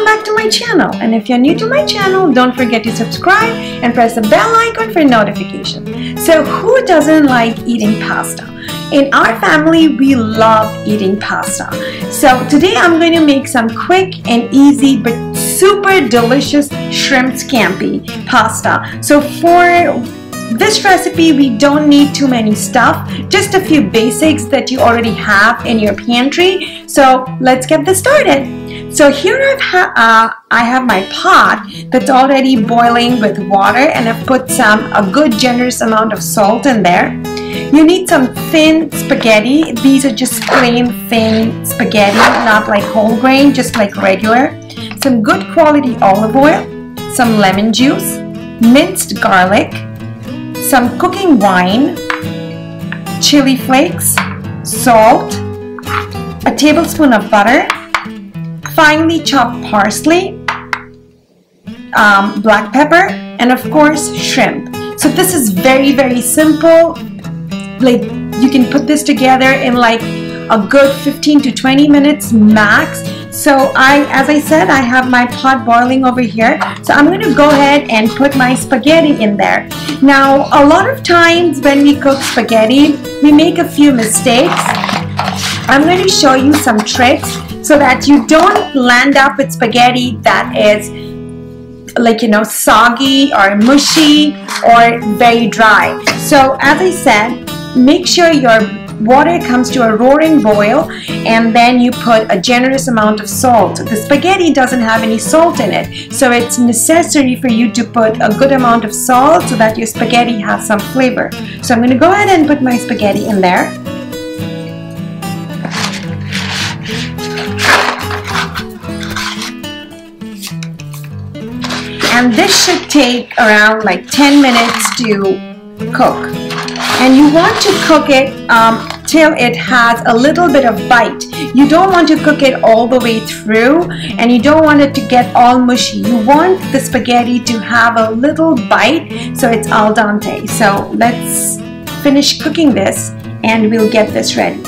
back to my channel, and if you're new to my channel, don't forget to subscribe and press the bell icon for notification. So who doesn't like eating pasta? In our family, we love eating pasta. So today I'm going to make some quick and easy but super delicious shrimp scampi pasta. So for this recipe, we don't need too many stuff, just a few basics that you already have in your pantry. So let's get this started. So here I have my pot that's already boiling with water, and I've put a good generous amount of salt in there. You need some thin spaghetti. These are just plain thin spaghetti, not like whole grain, just like regular. Some good quality olive oil, some lemon juice, minced garlic, some cooking wine, chili flakes, salt, a tablespoon of butter, finely chopped parsley, black pepper, and of course shrimp. So this is very simple. Like, you can put this together in like a good 15 to 20 minutes max. So as I said, I have my pot boiling over here. So I'm going to go ahead and put my spaghetti in there. Now, a lot of times when we cook spaghetti, we make a few mistakes. I'm going to show you some tricks so that you don't land up with spaghetti that is like, soggy or mushy or very dry. So as I said, make sure your water comes to a roaring boil, and then you put a generous amount of salt. The spaghetti doesn't have any salt in it, so it's necessary for you to put a good amount of salt so that your spaghetti has some flavor. So I'm going to go ahead and put my spaghetti in there. And this should take around like 10 minutes to cook. And you want to cook it till it has a little bit of bite. You don't want to cook it all the way through, and you don't want it to get all mushy. You want the spaghetti to have a little bite so it's al dente. So let's finish cooking this and we'll get this ready.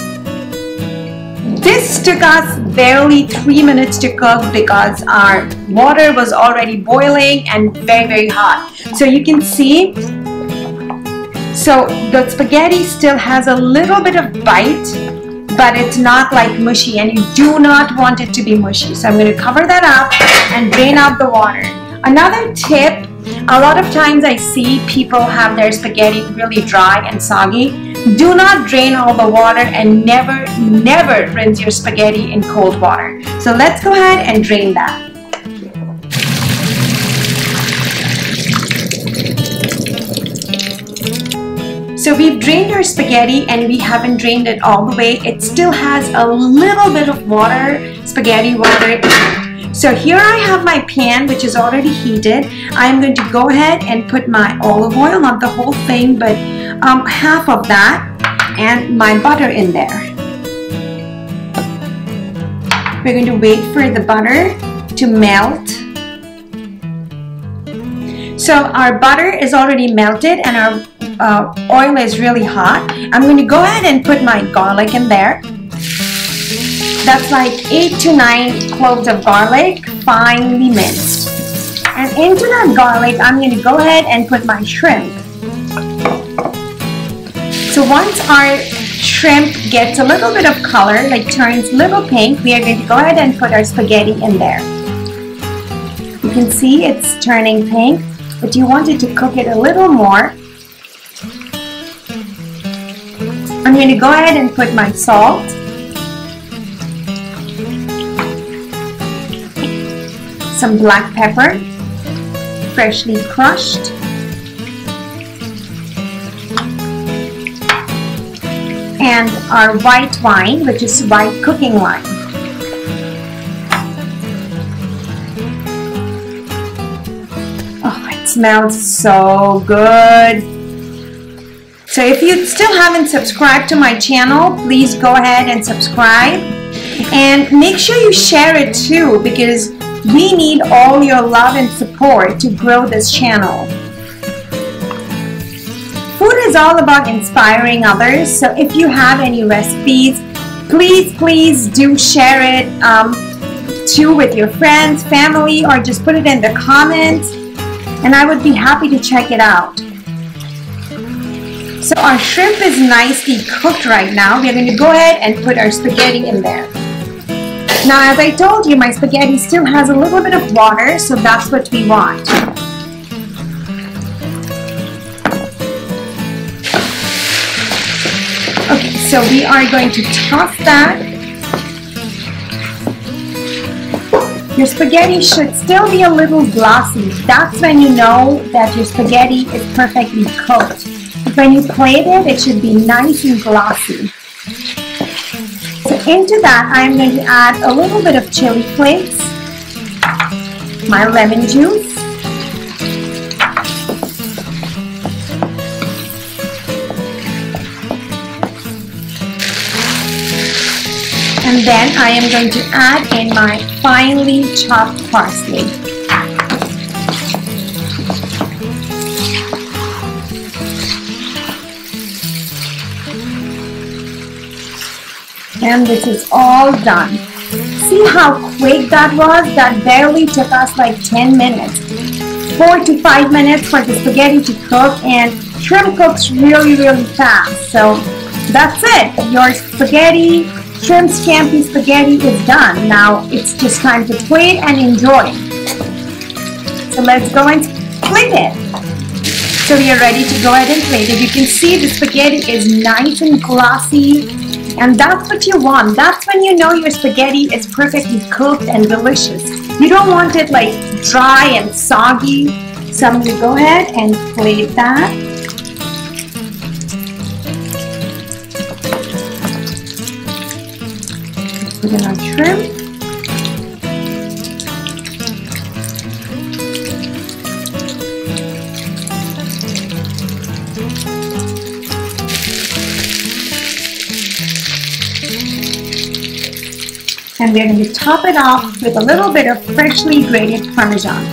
This took us barely 3 minutes to cook because our water was already boiling and very hot. So you can see, so the spaghetti still has a little bit of bite, but it's not like mushy, and you do not want it to be mushy. So I'm going to cover that up and drain out the water. Another tip, a lot of times I see people have their spaghetti really dry and soggy. Do not drain all the water, and never rinse your spaghetti in cold water. So let's go ahead and drain that. So we've drained our spaghetti, and we haven't drained it all the way. It still has a little bit of water, spaghetti water in it. So here I have my pan, which is already heated. I'm going to go ahead and put my olive oil, not the whole thing, but half of that, and my butter in there. We're going to wait for the butter to melt. So our butter is already melted, and our oil is really hot. I'm going to go ahead and put my garlic in there. That's like 8 to 9 cloves of garlic, finely minced. And into that garlic, I'm going to go ahead and put my shrimp. So once our shrimp gets a little bit of color, like turns a little pink, we are going to go ahead and put our spaghetti in there. You can see it's turning pink, but you want it to cook it a little more. I'm going to go ahead and put my salt, some black pepper, freshly crushed, and our white wine, which is white cooking wine. Oh, it smells so good. So if you still haven't subscribed to my channel, please go ahead and subscribe. And make sure you share it too, because we need all your love and support to grow this channel. Food is all about inspiring others, so if you have any recipes, please do share it. stew with your friends, family, or just put it in the comments and I would be happy to check it out. So our shrimp is nicely cooked right now. We're going to go ahead and put our spaghetti in there. Now, as I told you, my spaghetti still has a little bit of water, so that's what we want. Okay, so we are going to toss that. Your spaghetti should still be a little glossy. That's when you know that your spaghetti is perfectly cooked. When you plate it, it should be nice and glossy. So into that, I'm going to add a little bit of chili flakes, my lemon juice, and then I am going to add in my finely chopped parsley. And this is all done. See how quick that was? That barely took us like 10 minutes. 4 to 5 minutes for the spaghetti to cook, and shrimp cooks really fast. So that's it. Your spaghetti, shrimp scampi spaghetti is done. Now it's just time to plate and enjoy. So let's go and plate it. So we are ready to go ahead and plate it. You can see the spaghetti is nice and glossy. And that's what you want. That's when you know your spaghetti is perfectly cooked and delicious. You don't want it like dry and soggy. So I'm going to go ahead and plate that. Put in our shrimp. And we're going to top it off with a little bit of freshly grated parmesan.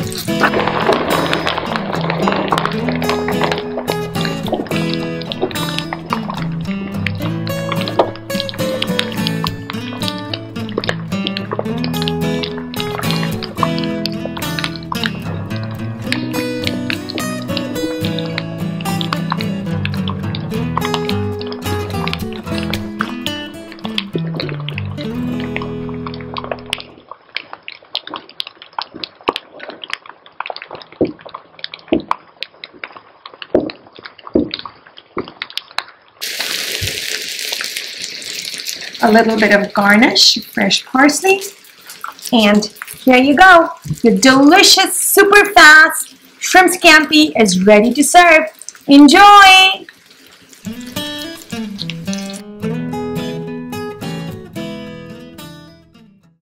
A little bit of garnish, fresh parsley, and here you go. Your delicious, super fast shrimp scampi is ready to serve. Enjoy!